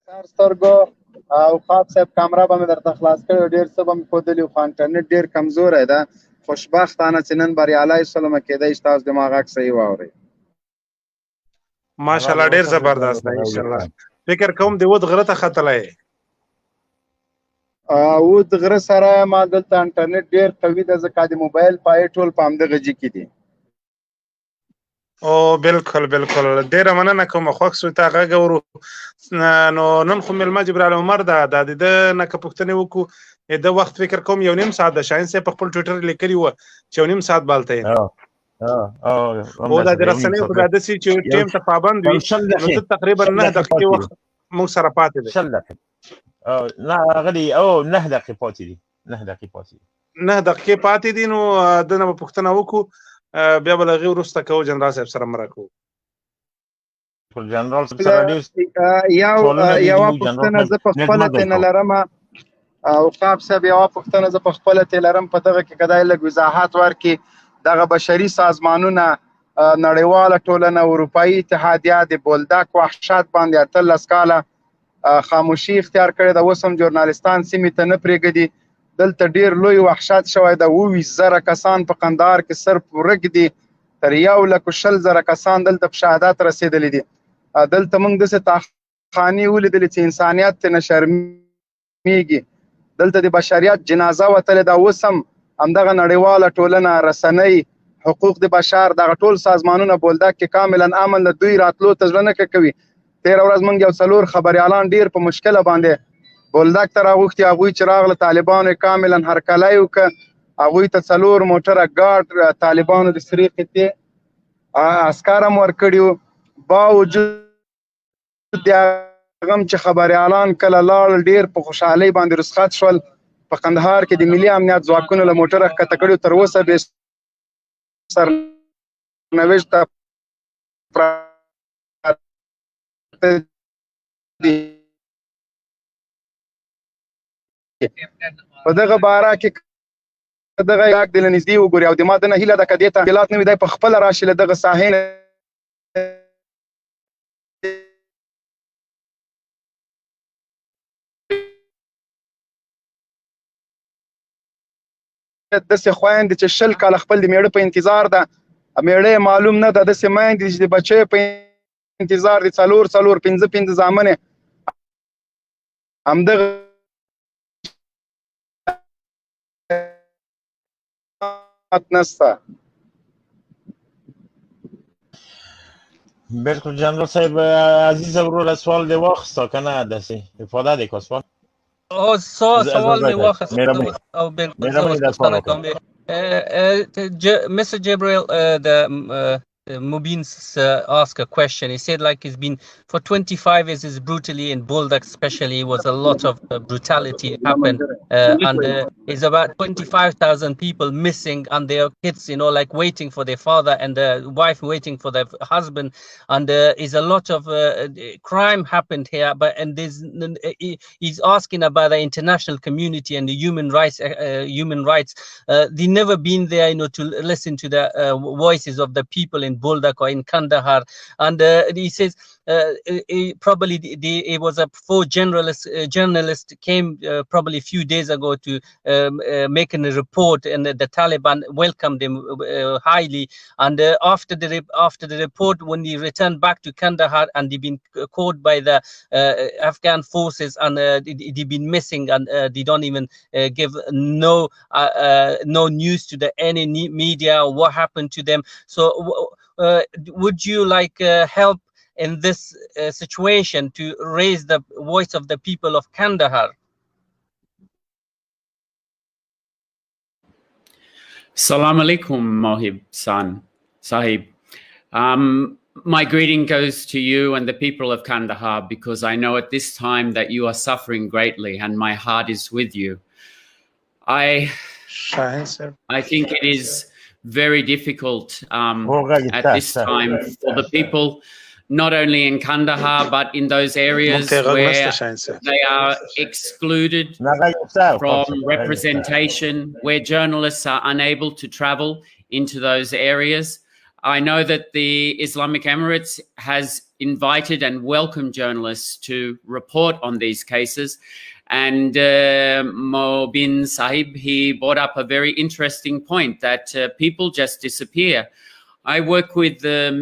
سترګو او خواب صاحب کامره به مې درته خلاص کړی ډېر څه به مې ښودلي خو انټرنېټ ډېر کمزوری ده. خوشبختانه چې نن بریالی شولم کېدی شي تاسو زما غږ صحیح واورئ. ماشاءالله ډېر زبردست دی انشاءالله. فکر کوم د ود غره ته ختلی ود غره سره ما دلته انټرنېټ ډېر قوي ده ځکه د موبایل پایې ټول په همدغه جي کې دي. او بالکل بالکل ډیره مننه کوم خوښ شو تا غږ اورو. نو نن خو مېلمه جبرال عمر ده د ده نه که پوښتنې وکړو د وخت فکر کوم 1.5 ساعت ده. شاهین صاحب په خپل ټویټر لیکلي وه چې 1.5 ساعت بالته یې او دا د رسنیو خو دا داسې چې ټیم ته پابند وي نو ته تقریبا 9 دقیقې وخت موږ سره پاتې دی. 9 دقیقې او 9 دقیقې پاتې دي 9 دقیقې پاتې دي. نو دنه به پوښتنه وکړو بیا به له هغې وروسته کوو جنرال صاحب سره مرکه کوو. جنرال صاحب سره یوه پوښتنه زه په خپله ترې لرم او خواب صاحب یوه پوښتنه زه په خپله ترې لرم په دغه کې که دی لږ وضاحت ورکړي. دغه بشري سازمانونه نړیواله ټولنه اروپایي اتحادیه د بولدک وحشت باندې 18 کاله خاموشي اختیار کړې ده. اوس هم ژورنالستان سیمې ته نه پرېږدي. دلته ډېر لوی وحشت شوی ده. 20,000 کسان په قندهار کې صرف ورک دي. تر 120,000 کسان دلته په شهادت رسېدلي دي. دلته موږ داسې تاخانې ولیدلې چې انسانیت ترې نه شرمېږي. دلته د بشریت جنازه وتلې ده. اوس هم همدغه نړیواله ټولنه رسنۍ حقوق د بشر دغه ټول سازمانونه بولدک کې کاملا امن له دوی راتلو ته زړه نه کوي. تېره ورځ موږ یو 4 خبریالان ډېر په مشکله باندې بولدک ته راغوښتي. هغوی چې راغله طالبانو یې کاملا هرکلی وکړه. هغوی ته 4 موټره ګارډ طالبانو د سرې قطعې عسکر هم ورکړي وو. باوجود د هغه هم چې خبریالان کله لاړل ډېر په خوشحالۍ باندې رخصت شول. په قندهار کې د ملي امنیت ځواکونو له موټره ښکته کړي تر اوسه بې سرنوشت په دغه باره کې دغه یاک د له نږدې وګوري او د ما دنه هیله ده که دې ته تحصیلات نه وي دی په خپله راشي له دغه ساحې داسې خویندې چې 20 کاله خپل د میړه په انتظار ده. میړه یې معلوم نه ده. داسې میندې چې د بچیو په انتظار دي 4 5 زامنې همدغه نسته. بالکل جنرال صاحب عزیز وروره سوال دی واخسته که نه داسې افاده دی که سوال سوال می واخست او بالکل Mr. Jibril, Mubin asked a question. He said like it's been for 25 years is brutally in Buldak especially was a lot of brutality happened and is about 25,000 people missing and their kids like waiting for their father and the wife waiting for their husband and is a lot of crime happened here and he's asking about the international community and the human rights they never been there to listen to the voices of the people in Buldak or in Kandahar and he says probably it was a 4 journalists came probably a few days ago to making a report and the Taliban welcomed him highly and after the report when he returned back to Kandahar and they've been caught by the Afghan forces and they've been missing and they don't even give no news to any media or what happened to them. So would you help in this situation to raise the voice of the people of Kandahar? Assalamu alaikum, Mohib Sahib. My greeting goes to you and the people of Kandahar because I know at this time that you are suffering greatly and my heart is with you. I think it is very difficult at this time for the people, not only in Kandahar, but in those areas where they are excluded from representation, where journalists are unable to travel into those areas. I know that the Islamic Emirates has invited and welcomed journalists to report on these cases. And Mobin Sahib, he brought up a very interesting point that people just disappear. I work with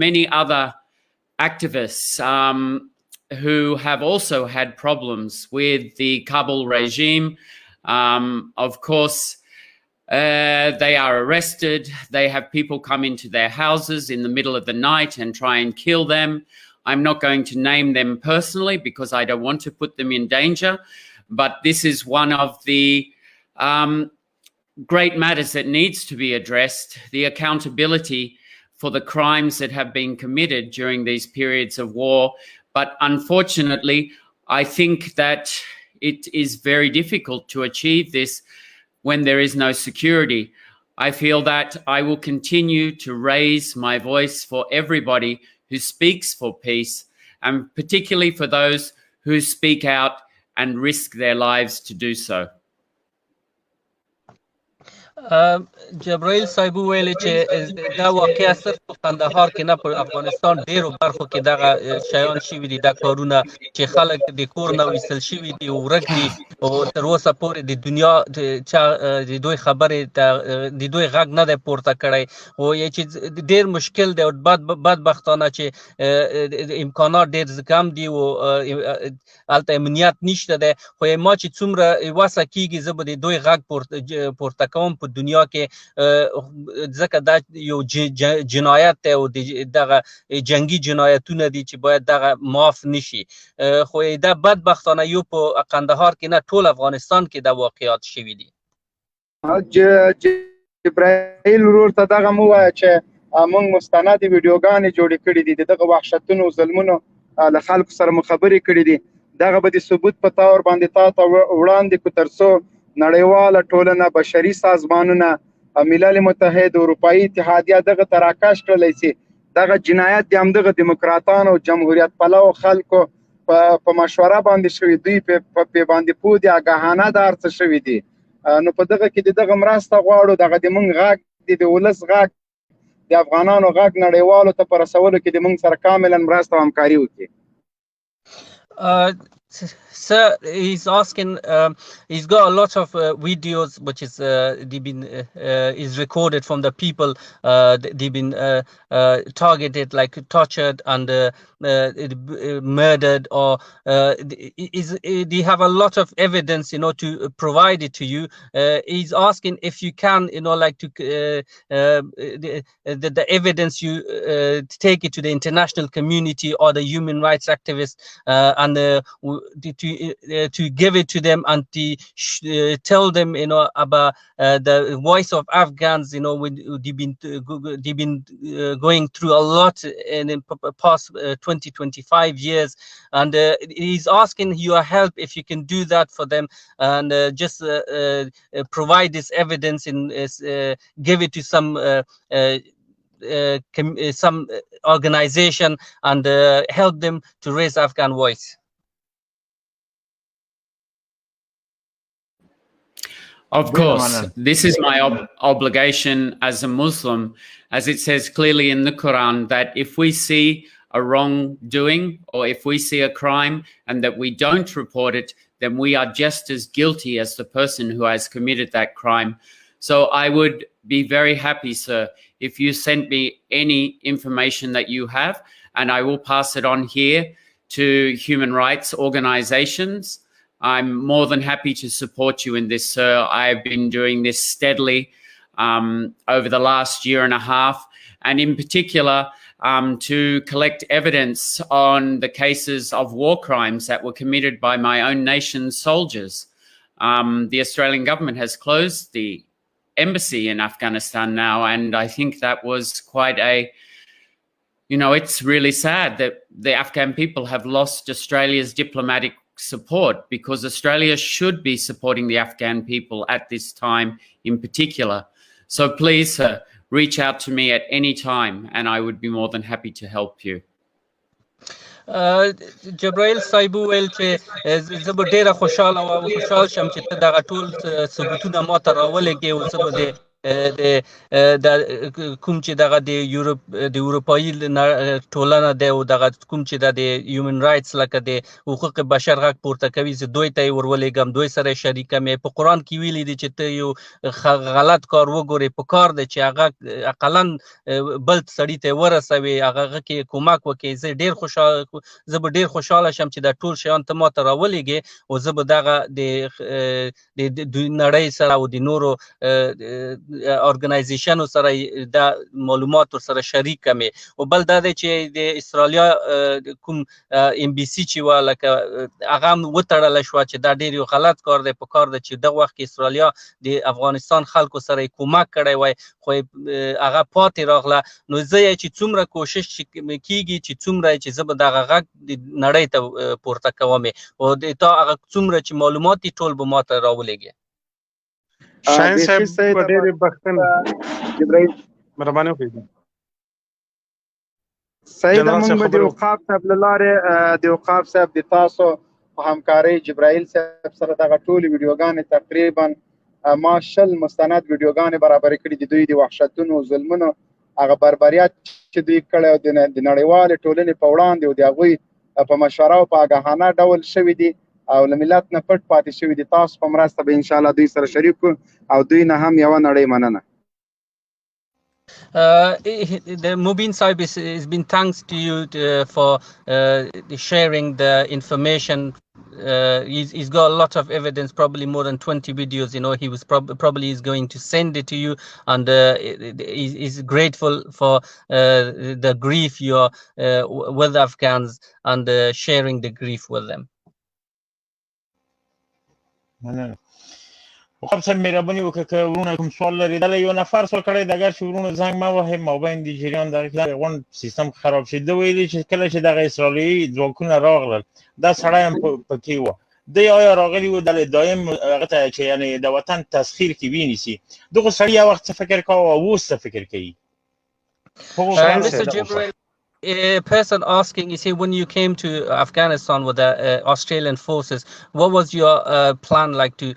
many other activists who have also had problems with the Kabul regime. Of course, they are arrested. They have people come into their houses in the middle of the night and try and kill them. I'm not going to name them personally because I don't want to put them in danger. But this is one of the great matters that needs to be addressed, the accountability for the crimes that have been committed during these periods of war. But unfortunately, I think that it is very difficult to achieve this when there is no security. I feel that I will continue to raise my voice for everybody who speaks for peace, and particularly for those who speak out and risk their lives to do so. جبرائیل صاحب ویل چې دا واقعیا صرف په کندهار کې نه په افغانستان ډیرو برخو کې دغه شیان شوي دي، دا کارونه چې خلک د کور نه ویستل شوي دي او ورک دي او تر اوسه پورې د دنیا د دوی خبرې د دوی غږ نه دی پورته کړی او چې ډیر مشکل دی او بدبختانه چې امکانات ډیر کم دي او هلته امنیت نشته دی، خو ما چې څومره وسه کیږي زه به د دوی غږ پورته کوم په دنیا کې، ځکه دا یو جنایت دی او دغه جنگي جنایتونه دي چې باید دغه معاف نشي. خو دا بدبختانه یو په قندهار کې نه ټول افغانستان کې دا واقعات شوي دي. جبرائیل ورور ته دغه مو وایه چې موږ مستند ویډیوګانې جوړې کړې دي، د دغه وحشتونو او ظلمونو له خلکو سره مو خبرې کړې دي. دغه به د ثبوت په طور باندې تا ته وړاندې کړو تر څو نړیواله ټولنه، بشري سازمانونه، ملل متحد، اروپایي اتحادیه دغه ته راکش کړلی شي. دغه جنایت د همدغه دیموکراتانو او جمهوریت پلوو خلکو په مشوره باندې شوي، دوی په باندې پوه دي، آګاهانه دا هر څه شوي دي. نو په دغه کې د دغه مرسته غواړو، دغه د موږ غږ دی، د ولس غږ، د افغانانو غږ نړیوالو ته په رسولو کې د موږ سره کاملا مرسته او همکاري وکړي. Sir, he's asking, he's got a lot of videos which is is recorded from the people. They've been targeted, like tortured and murdered, or they have a lot of evidence, to provide it to you. He's asking if you can, like to the evidence you take it to the international community or the human rights activists and to give it to them and to tell them, about the voice of Afghans. They've been going through a lot in the past 20-25 years, and he's asking your help if you can do that for them and just provide this evidence and give it to some organization and help them to raise Afghan voice. Of course, this is my obligation as a Muslim, as it says clearly in the Quran that if we see a wrongdoing or if we see a crime and that we don't report it, then we are just as guilty as the person who has committed that crime. So I would be very happy, sir, if you sent me any information that you have, and I will pass it on here to human rights organizations. I'm more than happy to support you in this, sir. I've been doing this steadily over the last year and a half, and in particular to collect evidence on the cases of war crimes that were committed by my own nation's soldiers. The Australian government has closed the embassy in Afghanistan now, and I think that was quite a, it's really sad that the Afghan people have lost Australia's diplomatic support, because Australia should be supporting the Afghan people at this time in particular. So please reach out to me at any time and I would be more than happy to help you. جبرائیل صاحب ویل چې زه به ډېره خوشحال شم چې ته دغه ټول ثبوتونه ما ته راولېږې او زه به د کوم چې دغه د اروپایي ټولنه دی او دغه کوم چې د هیومن رائټس لکه د حقوق بشر غږ پورته کوي زه دوی ته یې ورولېږم دوی سره یې شریکم په قرآن کې ویلي دي چې ته یو غلط کار وګورې په کار دی چې هغه اقلا بل سړي ته ورسوي هغه کې کومک وکړي زه به ډېر خوشحاله شم چې دا ټول شیان ته ما ته راولېږې او زه به دغه د نړۍ سره او د نورو ارګنایزیشنو سره د معلومات ورسره شریک کمې او بل دا دی چې د استرالیا کوم ام بي سي چې وه لکه هغه هم وتړله شوه چې دا ډېر یو غلط کار دی په کار دی چې دغه وخت کې استرالیا د افغانستان خلکو سره یې کومک کړی وای خو هغه پاتې راغله نو زه یې چې څومره کوشش کېږي چې څومره چې زه به دغه غږ نړۍ ته پورته کوم او تا هغه څومره چې معلومات دي ټول به ما ته راولېږي شاهین صاحب په ډېرې بخښنې مهرباني وکړئ سید موږ به د اوقاف صاحب له لارې د اوقاف صاحب د تاسو په همکارۍ جبرائیل صاحب سره دغه ټولې ویډیوګانې تقریبا ما 20 مستند ویډیوګانې برابرې کړي د دوی د وحشتونو ظلمونو هغه بربریات چې دوی کړی او د نړیوالې ټولنې په وړاندې او د هغوی په مشوره او په آګاهانه ډول شوي دي او له ملت نه پټ پاتې شوي دي تاسو په مرسته به انشاءالله دوی سره شریک کړو او دوی نه هم یوه نړۍ مننه the Mubin Sahib has been thanks to you for sharing the information. He's got a lot of evidence, probably more than 20 videos. You know, he was probably is going to send it to you, and he's grateful for the grief you're with Afghans and sharing the grief with them. خب صاحب مهرباني وکړه که ورونه کوم سوال لري دله یو نفر سوال کړی د اگر چې ورونه زنګ مه وهئ مابین د جریان دغه غونډ سیستم خراب شي ده ویلي چې کله چې دغه اسرائیلي ځواکونه راغلل دا سړی هم پکې وه دی آیا راغلي و دایم هغه ته چې یعنې د وطن تسخیر کې وینیسي دغه سړي یو وخت څه فکر کوه او اوس څه فکر کوي A person asking, you say, when you came to Afghanistan with the Australian forces, what was your plan like to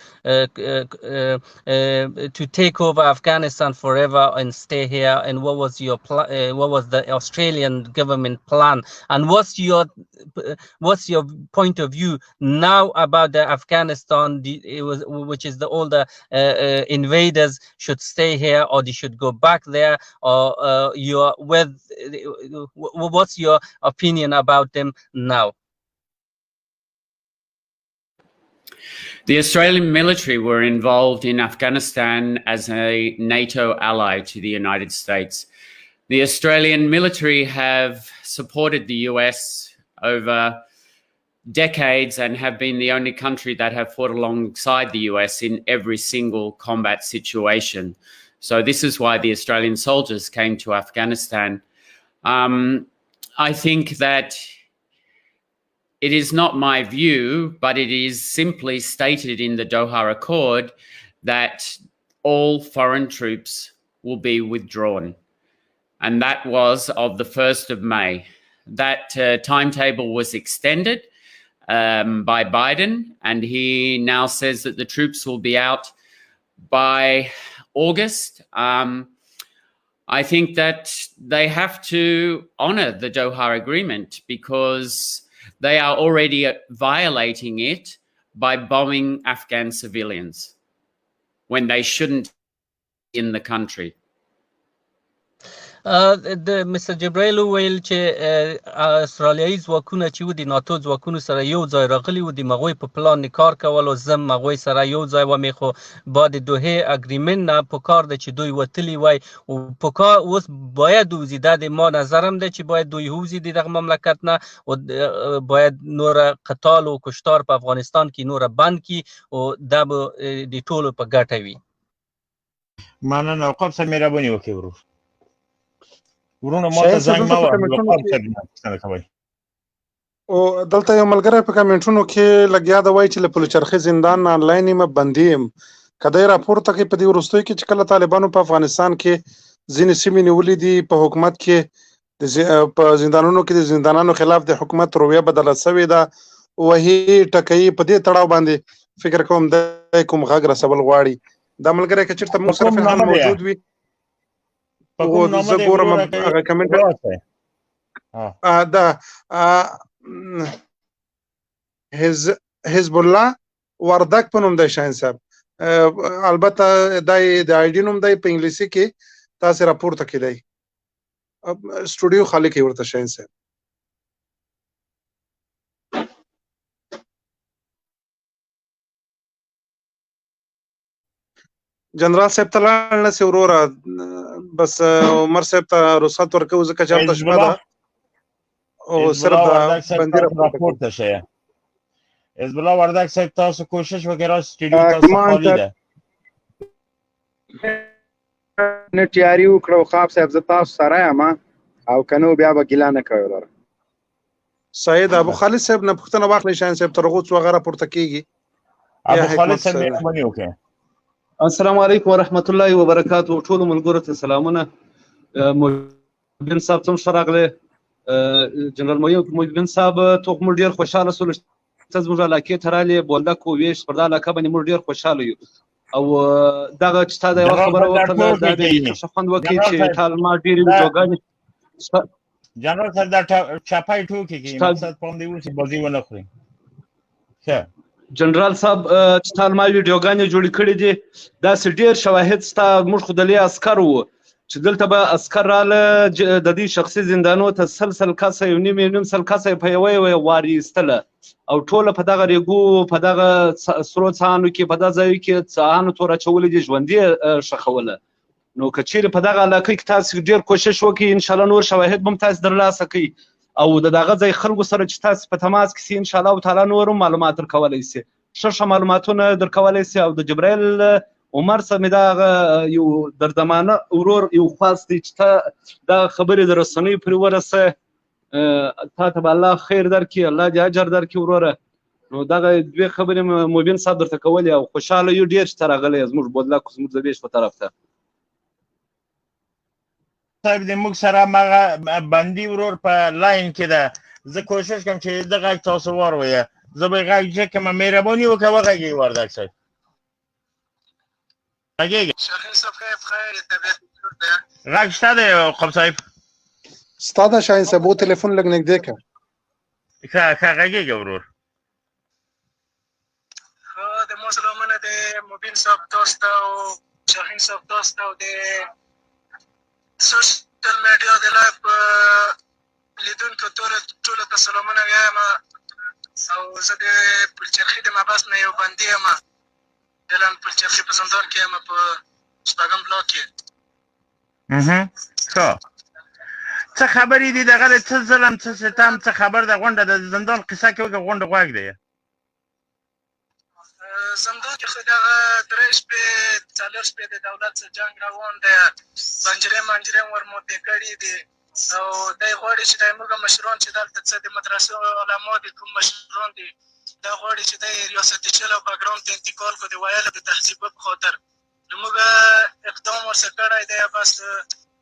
take over Afghanistan forever and stay here? And what was your what was the Australian government plan? And what's your point of view now about the Afghanistan, which is all the invaders should stay here or they should go back there, or you're with? What's your opinion about them now? The Australian military were involved in Afghanistan as a NATO ally to the United States. The Australian military have supported the US over decades and have been the only country that have fought alongside the US in every single combat situation. So this is why the Australian soldiers came to Afghanistan. I think that it is not my view, but it is simply stated in the Doha Accord that all foreign troops will be withdrawn. And that was of the 1st of May. That timetable was extended by Biden, and he now says that the troops will be out by August. I think that they have to honor the Doha Agreement because they are already violating it by bombing Afghan civilians when they shouldn't be in the country. Mr. Jibril ویل چې استرالیایي ځواکونه چې و د ناتو ځواکونو سره یو ځای راغلي و د مغوی په پلان کار کول او زم مغوی سره یو ځای ومې خو بعد دوحې اګریمنټ نه په کار ده چې دوی وتلی وای او په کار اوس باید وځي دا د ما نظرم ده چې باید دوی وځي دغه مملکت نه او باید نور قتال او کشتار په افغانستان کې نور بند کی او دا به د ټولو په ګټه وي مننه اوقاف صاحب مهرباني وکړئ ورور ورونه ما ته زنګ ما وکړ او دلته یو ملګری په کمنټونو کې لګیا دا وایي چې له پلوچرخي زندان آنلاین یم بندي یم کدی راپورته کوي په دې وروستیو کې چې کله طالبانو په افغانستان کې ځینې سیمې نیولې دي په حکومت کې په زندانونو کې د زندانانو خلاف د حکومت رویه بدله شوې ده وهي ټکوي په دې تړاو باندې فکر کوم د کوم غږ رسول غواړي دا ملګری که چېرته موږ سره فعلا موجود وي زه ګورم هغه کمنټ دا حزب الله وردک په نوم دی شاهین صاحب البته دا د آی ډي نوم دی په انګلیسي کې تاسې راپورته کېدی سټوډیو خالي کوي ورته شاهین صاحب جنرال صاحب ته لاړ نسي وروره بس عمر صاحب ته رخصت ورکوو ځکه چې هلته شپه ده او صرف د بندي راپورته شئ حزب الله وردک صاحب تاسو کوشش وکړئ راسئ سټوډیو تاسو خالي ده نه تیاري وکړو خواب صاحب زه تاسو سره یم او که نه بیا به ګیله نه کوئ وروره سید ابو خالد صاحب نه پوښتنه واخلئ شاهین صاحب تر هغو څو هغه راپورته کېږي ابو خالد صاحب مهرباني وکړئ السلام علیکم ورحمت الله وبرکاته ټولو ملګرو ته سلامونه مبین صاحب څوم ښه راغلی جنرال مبین صاحب ته موږ ډېر خوشحاله شولو چې ته زموږ علاقې ته رالې بولدک وویش پر دا علاقه باندې موږ ډېر خوشحاله یو او دغه چې تا دا یوه خبره وکړله دا دې ښه خوند وکړي چې طالبان ډېرې ویډیوګانې جنرال صاحب دا چاپای ټوکې کوي مقصد په همدې و چې بازي ونه خوري ښه جنرال صاحب چې تا ما ویډیوګانې جوړې کړې دي داسې ډېر شواهد ستا موږ خو د لې عسکر وو چې دلته به عسکر راله د دې شخصي زندانو ته سل کسه یو نیم سل کسه په یوه وار ایستله او ټوله په دغه ریګو په دغه سرو څاهانو کې په دغه ځایو کې څاهانو تور اچولې دي ژوندي ښخوله نو که چیرې په دغه علاقه کې تاسو ډېر کوشش وکړئ انشاءالله نور شواهد به هم تاسو ترلاسه کړئ او د دغه ځای خلکو سره چې تاسو په تماس کې سي انشاءالله تعالی نور هم معلومات درکولی سي ښه معلوماتونه درکولی سي او د جبرائیل عمر صاحب مې دغه یو دردمانه ورور یو خواست دی چې ته دغه خبرې د رسنیو پرې ورسه تا ته به الله خیر درکړي الله دې اجر درکړي وروره نو دغه دوې خبرې مبین صاحب درته کولې او خوشحاله یو ډېر چې ته راغلی زموږ بودلک زموږ د ویش په طرف ته صاحب د موږ سره هماغه بندي ورور په لاین کې ده زه کوشش کوم چې د غږ تاسو واورئ زه به غږ چک کړم مهرباني وکړه وغږېږئ وردک صاحب غږېږئ غږ شته دی خوب صاحب ستا ده شاهین صاحب و تلیفون لږ نږدې کړه ښه غږېږه ورور د مسلمانه د مبین صاحب تاسو ته او شاهین صاحب تاسو ته او د سوشل میډیا د لایف لیدونکو ټولو ته سلامونه وایم او زه د پلچرخي د مبحث نه یو بندي یم دلن پلچرخي په زندان کې یم په شپږم بلاک کې ښه څه خبرې دي دغه د څه ظلم څه ستم څه خبر د غونډه د زندان قصه کې وکړه غونډه غوږ دی زندان کې خو دغه درې شپې څلور شپې د دولت سره جنګ روان دی پنجرې منجرې ورموتې کړي دي او دی غواړي چې دی موږ مشران چې دلته څه د مدرسو علما دي کوم مشران دي دا غواړي چې دی ریاست چل او بګراوند ته انتقال کړو د ویلو د تهذیب په خاطر نو موږ اقدام ورسره کړی دی بس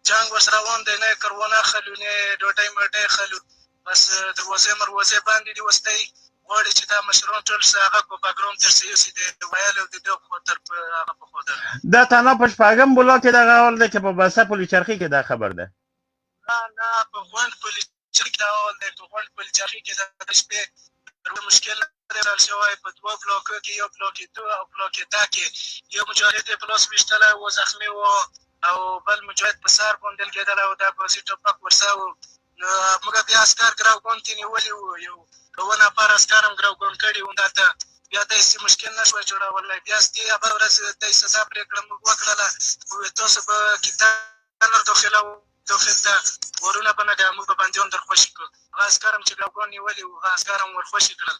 جنګ ورسره روان دی نه کروانه خلو نه ډوډۍ مډۍ خلو بس دروازې مروازې باندې دي اوس دی غواړي چې دا مشران ټول څه هغه په بګراوند تر سیاسي د ویلو د دې خاطر په هغه په خاطر دا تنها په شپږم بلاک کې دغه حال دی که په بسه پلچرخي کې دا خبر ده نه په غونډ پلچرخي کې دا حال دی په غونډ پلچرخي کې د شپې مشکل حل شوی په دوه بلاکو کې یو بلاک 2 او بلاک 10 کې یو مجاهد په لاس ویشتلی و زخمي و او بل مجاهد په سر باندې لګېدلی و دا بازي ټوپک ورسه و نو موږ بیا عسکر ګراوګوند کې نیولي وو یو 2 نفر عسکر هم ګراوګوند کړي وو دا ته بیا داسې مشکل نه شوی جوړولی بیا دې بله ورځ دې سزا پرېکړه موږ وکړله تاسو به کتانر داخل ته ورونه به نه دی موږ به بندیان در خوشي کړو هغه عسکر هم چې ګراوګوند نیولي وو هغه عسکر هم ورخوشي کړل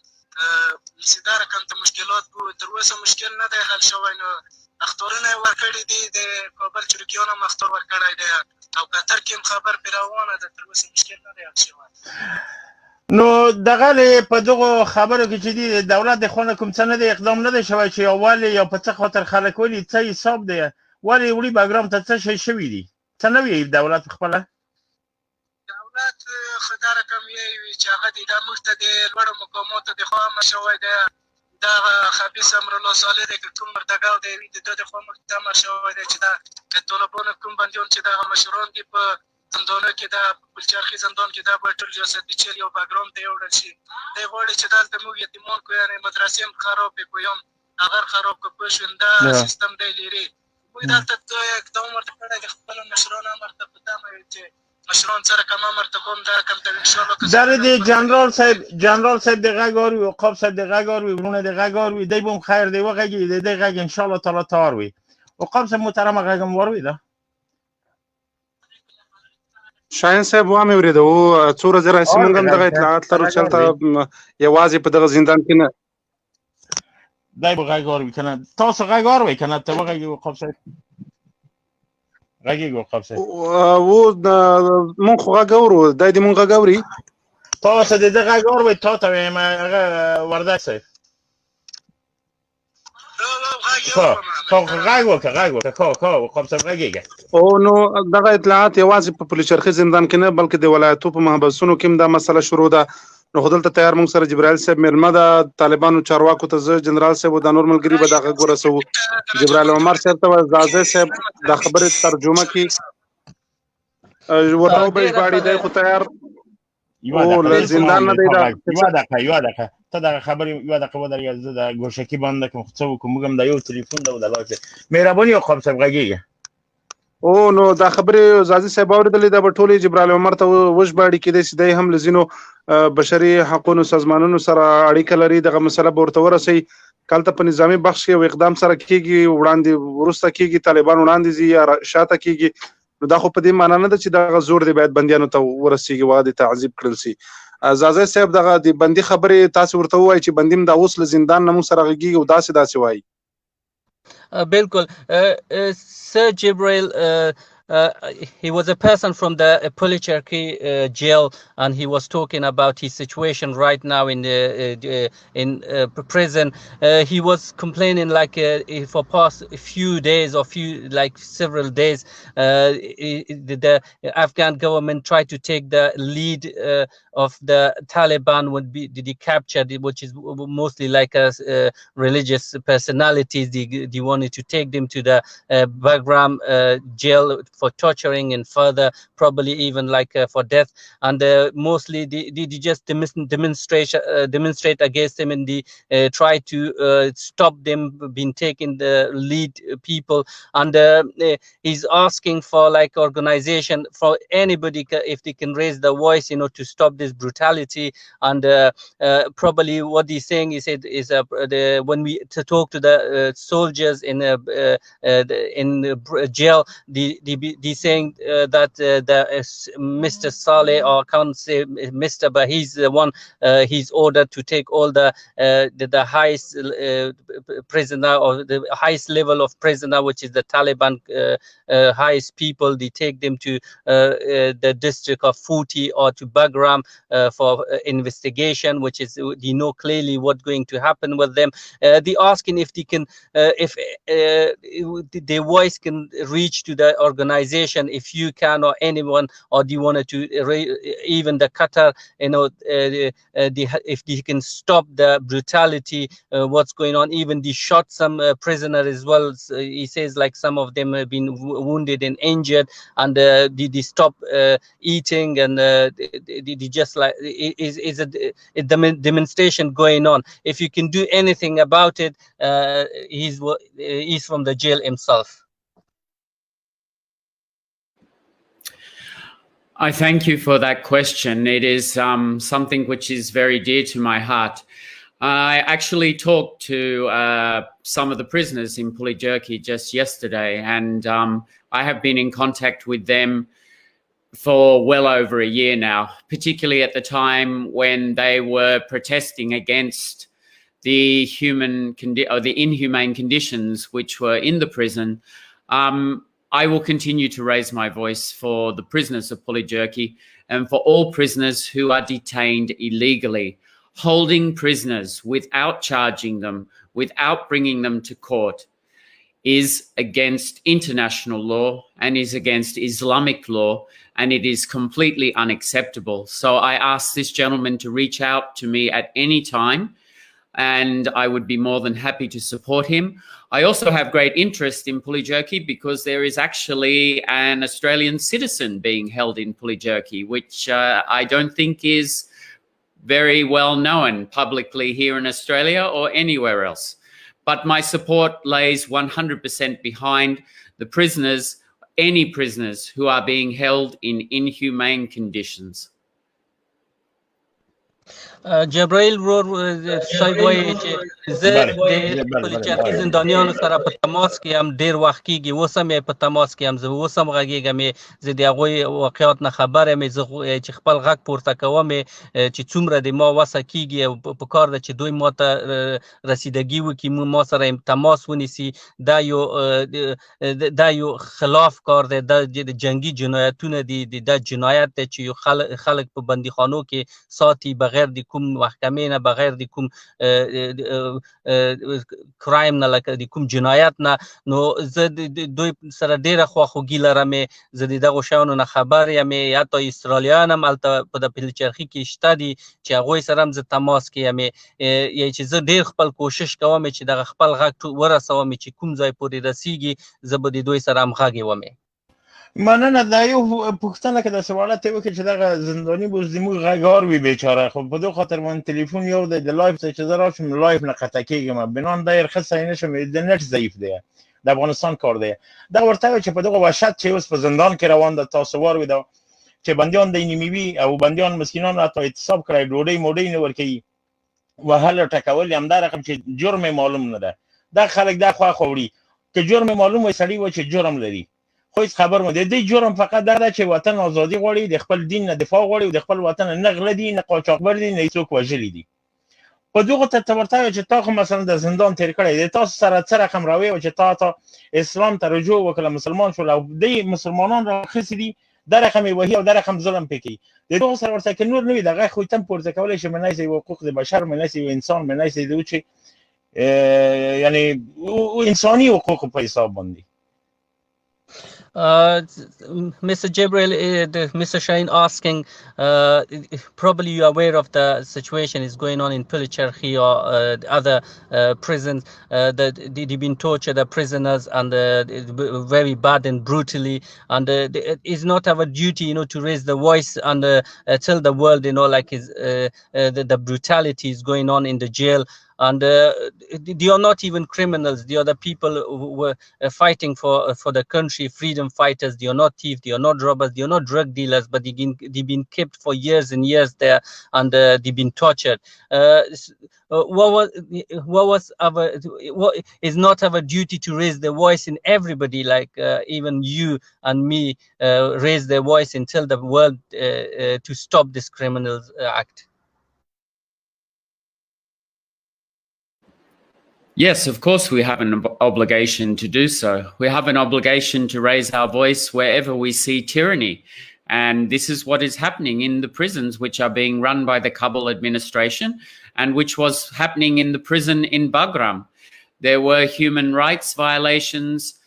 سیده رقم ته مشکلات بو تر اوسه مشکل نه دی حل شوی نو اخطارونه یې ورکړي دي د کابل چروکیانو هم اخطار ورکړی دی او قطر کې هم خبر پرې روانه ده تر اوسه مشکل نه دی حل شوی نو دغه په دغو خبرو کې چې دي دولت د خوا نه کوم څه نه دی اقدام نه دی شوی چې یو ولې یا په څه خاطر خلک ولي څه حساب دی ولې وړي بګرام ته څه شی شوي دي څه نه وي دولت خپله دولت خو دا رقم یې وي چې هغه د موږ ته د لوړو مقاماتو د خوا امر شوی دی دا خبیث امر الله صالح دی که کوم مردګاو دی وي د ده د خوا مخې ته امر شوی دی چې دا د طالبانو کوم بندیان چې دغه مشران دي په زندانو کې دا پلچرخي زندان کې دا به ټول جسد بچر یو بیکګراوند ته یوړل شي دی غواړي چې دلته موږ یتیمان کړو یعنې مدرسې هم خراب کړو یا هغه خراب کړو پوه شو دا سیستم دی لري موږ دلته اقدام ورته کړی د خپلو مشرانو امر ته په تمه یو چې مشران سره کوم امر ته کوم دا کوم ته انشاءالله در دی جنرال صاحب د غږ اوري عقاب صاحب د غږ اوري ورونه د غږ اوري دی بم خیر دی وغږی د غږ ان شاء الله تعالی تار وي عقاب صاحب محترم غږم وروي دا شاهین صاحب وامه ورید او څو ورځې راځي موږ هم دغه اطلاعات لرو چې هلته یوازې په دغه زندان کې نه دی به غږ اوري کنه تاسو غږ اوري کنه ته وغږی عقاب صاحب غږی عقاب صاحب او مونږ خو غږ اورو دی دې مونږ غږ اوري تاسو د دې غږ اوري تا ته وایم هغه وردک صاحب غږ وکړه عقاب صاحب غږیږه او نو دغه اطلاعات یوازې په پلچرخي زندان کې نه بلکې د ولایتو په محبسونو کې هم دا مسله شروع ده نو خو دلته تیار موږ سره جبرائیل صاحب میلمه ده طالبانو چارواکو ته زه جنرال صاحب او دا نور ملګري به دا غږ ورسوو جبرائیل عمر صاحب ته زازه صاحب دا خبرې ترجمه کړي ورته وبژباړي دی خو تیار او له زندان نه دی دا یوه دقیقه ته دغه خبرې یوه دقیقه ودرېږه زه د ګوشکي بنده کوم څه وکړو موږ هم د یو تلیفون ده او د لایف مهرباني عقاب صاحب غږیږه او نو دا خبرې زازي صاحب اورېدلې دا به ټولې جبرائیل عمر ته وژباړي کېدای شي دی هم له ځینو بشري حقونو سازمانونو سره اړیکه لري دغه مسله به ورته ورسوي کلته په نظامي بخش کې یو اقدام سره کېږي وړاندې وروسته کېږي طالبان وړاندې ځي یا شاته کېږي نو دا خو په دې معنا نه ده چې دغه زور دی باید بندیانو ته ورسیږي واغه د تعذیب کړل شي زازي صاحب دغه د بندي خبرې تاسو ورته ووایي چې بندیم دا اوس له زندان نه مو سره غږیږي او داسې وایي بالکل Sir Jibril he was a person from the Polycherky jail and he was talking about his situation right now in prison. He was complaining like for past few days or several days the Afghan government tried to take the lead of the Taliban would be captured, which is mostly like religious personalities. They wanted to take them to the Bagram jail for torturing and further probably even like for death, and mostly they just demonstrate against them and they try to stop them being taken the lead people, and he's asking for like organization for anybody if they can raise the voice to stop this brutality, and probably what he's saying he said is when we talk to the soldiers in jail, they saying that Mr. Saleh, or I can't say Mr. but he's the one he's ordered to take all the highest prisoner or the highest level of prisoner, which is the Taliban highest people. They take them to the district of Futi or to Bagram for investigation, which is they know clearly what's going to happen with them. They asking if they can if their voice can reach to the organization, if you can or anyone, or do you want to even the Qatar, if they can stop the brutality, what's going on. Even they shot some prisoner as well. So he says like some of them have been wounded and injured, and they stop eating, and they just like is a demonstration going on. If you can do anything about it, he's from the jail himself. I thank you for that question. It is something which is very dear to my heart. I actually talked to some of the prisoners in Polycherky just yesterday, and I have been in contact with them for well over a year now, particularly at the time when they were protesting against the inhumane conditions which were in the prison. I will continue to raise my voice for the prisoners of Polycherky and for all prisoners who are detained illegally. Holding prisoners without charging them, without bringing them to court, is against international law and is against Islamic law, and it is completely unacceptable. So I ask this gentleman to reach out to me at any time and I would be more than happy to support him. I also have great interest in Pulijerki because there is actually an Australian citizen being held in Pulijerki, which I don't think is very well known publicly here in Australia or anywhere else. But my support lays 100% behind the prisoners, any prisoners who are being held in inhumane conditions. جبرائیل ورور صاحب وایي چې زه د پلچرخي زندانیانو سره په تماس کې هم ډیر وخت کېږي، اوس هم په تماس کې هم، زه اوس هم غږېږم، زه د هغوی واقعات نه خبر یم، زه چې خپل غږ پورته کوم چې څومره د ما وسه کېږي او په کار ده چې دوی ما ته رسیدګي وکړي، ما سره تماس ونیسي. دا یو خلاف کار دی، د جنگي جنایتونه دي، دا جنایت دی چې یو خلک په بندیخانو کې ساتي بغیر د کوم محکمې نه، بغیر د کوم کرایم نه، لکه د کوم جنایت نه. نو زه دوی سره ډیره خواخوږي لرم، زه د دغو شیانو نه خبر یم. حتی اسټرالیایان هم هلته په د پلچرخي کې شته دي چې هغوی سره هم زه تماس کې یم، یعنې چې زه ډیر خپل کوشش کوم چې دغه خپل غږ ورسوم چې کوم ځای پورې رسیږي، زه به د دوی سره همغږې وم. مننه. دا یو پوښتنه که داسې واړه ته وکړې چې دغه زنداني به اوس زموږ غږار وي بیچاره، خو په دې خاطر باندې تلیفون یو دی د لایف ته چې زه راشم لایف نه قطع کېږم، بنان ډېر ښه سړی نه شم، د نټ ضعیف دی، د افغانستان کار دی. دغه ورته وایي چې په دغه وحشت چې اوس په زندان کې روان ده، تاسو واورېده چې بندیان د نیموي او بندیان مسکینان حتی اعتصاب کړی، ډوډۍ موډۍ نه ورکوي، وهل ټکول، همدا رقم چې جرم یې معلوم نه ده. دا خلک دا خواخ وړي که جرم یې معلوم وای سړي وای چې جرم لري، خو هیڅ خبر مو د دې جرم فقط دا ده چې وطن ازادي غواړي، د خپل دین نه دفاع غواړي او د خپل وطن نه غله دي، نه قاچاقبر دي، نه څوک وژلي دي. په دغو ته ورته وایي چې تا خو مثلا د زندان تېر کړی دی، تاسو سره څه رقم راوی چې تا اسلام ته رجوع وکړه، مسلمان شول او دی مسلمانان راخیستي دي، دا رقم یې وهي او دا رقم ظلم پې کوي. د دغو سره ورته که نور نه وي د غږ خو یې تم پورته کولی شي، منای سي حقوق د بشر، منای سي انسان، منای سي د چې یعنی انساني حقوق په حساب باندې. Mr. Jibril, Mr. Shaheen asking, probably you're aware of the situation is going on in Pulicherchi or other prisons, that they've been tortured, the prisoners, and very bad and brutally, and it is not our duty, to raise the voice and tell the world, like the brutality is going on in the jail. And they are not even criminals. They are the people who were fighting for the country, freedom fighters. They are not thieves. They are not robbers. They are not drug dealers. But they've been kept for years and years there, and they've been tortured. What is not our duty to raise the voice in everybody, like even you and me, raise their voice and tell the world to stop this criminal act? Yes, of course we have an obligation to do so. We have an obligation to raise our voice wherever we see tyranny. And this is what is happening in the prisons which are being run by the Kabul administration and which was happening in the prison in Bagram. There were human rights violations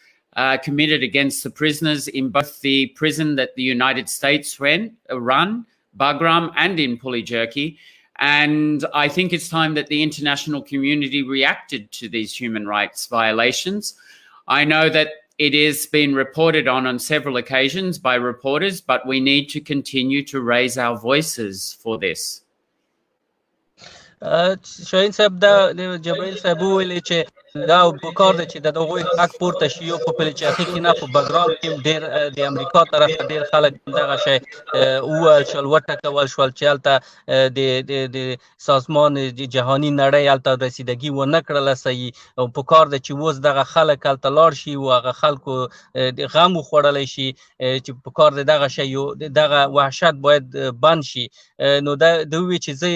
committed against the prisoners in both the prison that the United States run, Bagram, and in Pulijerki. And I think it's time that the international community reacted to these human rights violations. I know that it has been reported on several occasions by reporters, but we need to continue to raise our voices for this. شاهین صاحب دا جبرائیل صاحب وویل چې دا په کار دی چې د هغوی حق پورته شي، یو په پلچرخي کې نه، په بګرام کې ډېر د امریکا طرف ته ډېر خلک دغه شی وویل شول، وټکول شول چې هلته د سازمان جهاني نړۍ هلته رسیدګي ونه کړله صحیح، او په کار دی چې اوس دغه خلک هلته لاړ شي او هغه خلکو غم وخوړلی شي، چې په کار دی دغه شی دغه وحشت باید بند شي. نو دا وویل چې زه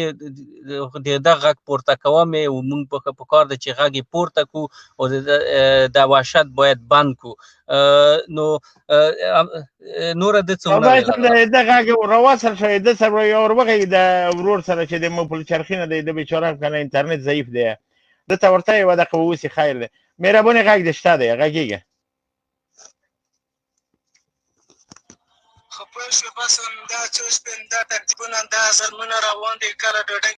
دغه غږ پورته کوم او موږ په کار دی چې غږ یې پورته کړو او د وحشت باید بند کړو. نو نوره ده څه ونه ویل؟ د غږ راوصل شوی ده سره یو وروغږېږي د ورور سره چې د مو پلچرخي نه دی، د بیچاره کنه انټرنیټ ضعیف دی، ده ته ورته یوه دقیقه واوسي خیر دی. مهرباني غږ دې شته دی، غږېږه. خو پوه شوې بس دا څه شپې دا ترتیبونه دا ظلمونه روان دي، کله ډوډۍ